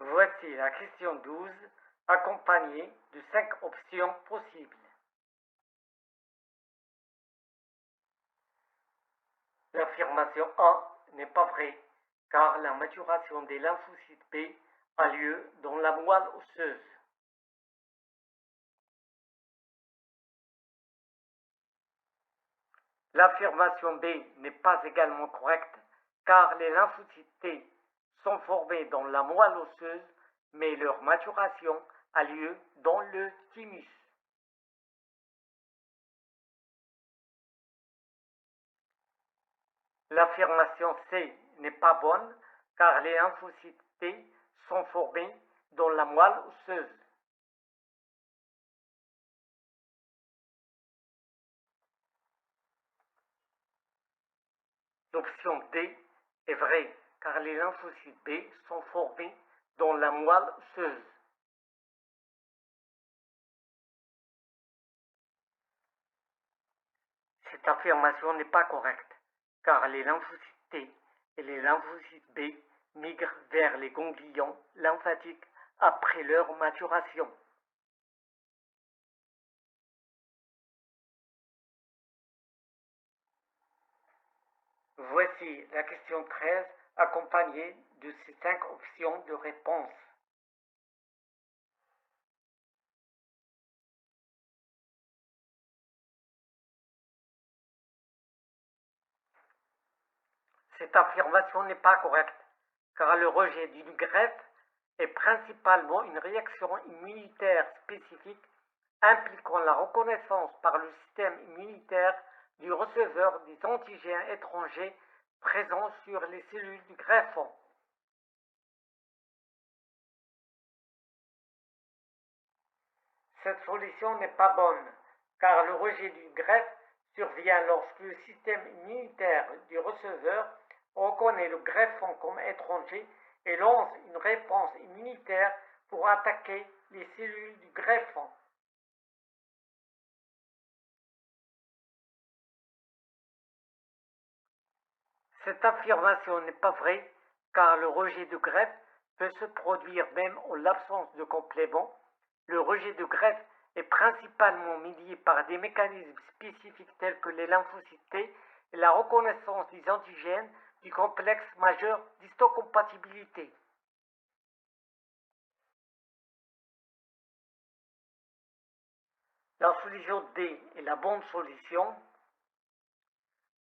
Voici la question 12, accompagnée de 5 options possibles. L'affirmation A n'est pas vraie, car la maturation des lymphocytes B a lieu dans la moelle osseuse. L'affirmation B n'est pas également correcte, car les lymphocytes T sont formés dans la moelle osseuse, mais leur maturation a lieu dans le thymus. L'affirmation C n'est pas bonne, car les lymphocytes T sont formés dans la moelle osseuse. L'option D est vraie, car les lymphocytes B sont formés dans la moelle osseuse. Cette affirmation n'est pas correcte, car les lymphocytes T et les lymphocytes B migrent vers les ganglions lymphatiques après leur maturation. Voici la question 13 accompagnée de ces 5 options de réponse. Cette affirmation n'est pas correcte, car le rejet d'une greffe est principalement une réaction immunitaire spécifique impliquant la reconnaissance par le système immunitaire du receveur des antigènes étrangers présents sur les cellules du greffon. Cette solution n'est pas bonne, car le rejet du greffe survient lorsque le système immunitaire du receveur reconnaît le greffon comme étranger et lance une réponse immunitaire pour attaquer les cellules du greffon. Cette affirmation n'est pas vraie, car le rejet de greffe peut se produire même en l'absence de complément. Le rejet de greffe est principalement médié par des mécanismes spécifiques tels que les lymphocytes T et la reconnaissance des antigènes du complexe majeur d'histocompatibilité. La solution D est la bonne solution.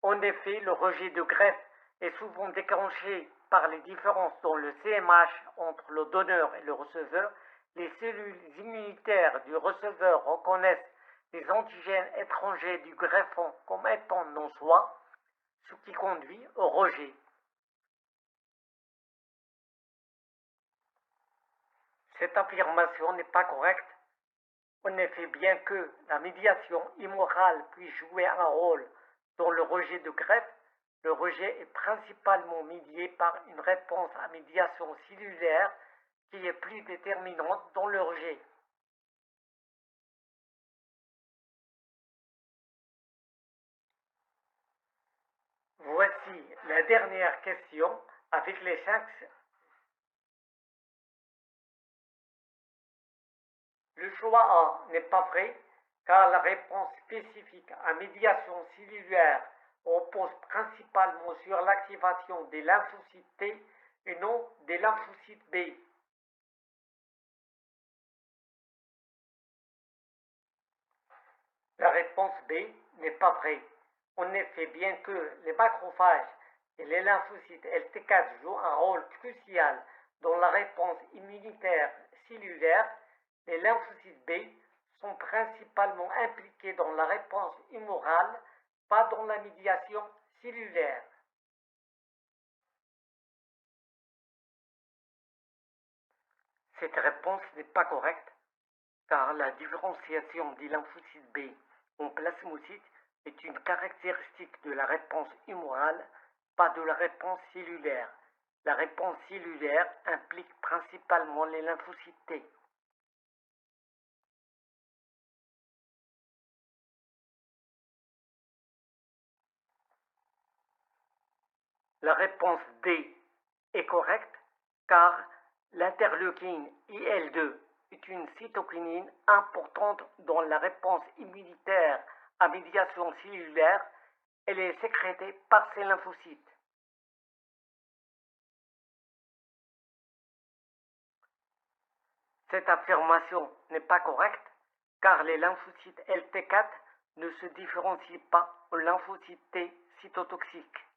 En effet, le rejet de greffe est souvent déclenché par les différences dans le CMH entre le donneur et le receveur. Les cellules immunitaires du receveur reconnaissent les antigènes étrangers du greffon comme étant non soi, ce qui conduit au rejet. Cette affirmation n'est pas correcte. En effet, bien que la médiation immorale puisse jouer un rôle dans le rejet de greffe, le rejet est principalement médié par une réponse à médiation cellulaire qui est plus déterminante dans le rejet. Voici la dernière question avec les 5. Le choix A n'est pas vrai, car la réponse spécifique à médiation cellulaire repose principalement sur l'activation des lymphocytes T et non des lymphocytes B. La réponse B n'est pas vraie. En effet, bien que les macrophages et les lymphocytes LT4 jouent un rôle crucial dans la réponse immunitaire cellulaire, les lymphocytes B sont principalement impliqués dans la réponse humorale, pas dans la médiation cellulaire. Cette réponse n'est pas correcte, car la différenciation des lymphocytes B en plasmocytes est une caractéristique de la réponse humorale, pas de la réponse cellulaire. La réponse cellulaire implique principalement les lymphocytes T. La réponse D est correcte, car L'interleukine IL-2 est une cytokinine importante dans la réponse immunitaire à médiation cellulaire. Elle est sécrétée par ces lymphocytes. Cette affirmation n'est pas correcte car les lymphocytes LT4 ne se différencient pas aux lymphocytes T cytotoxiques.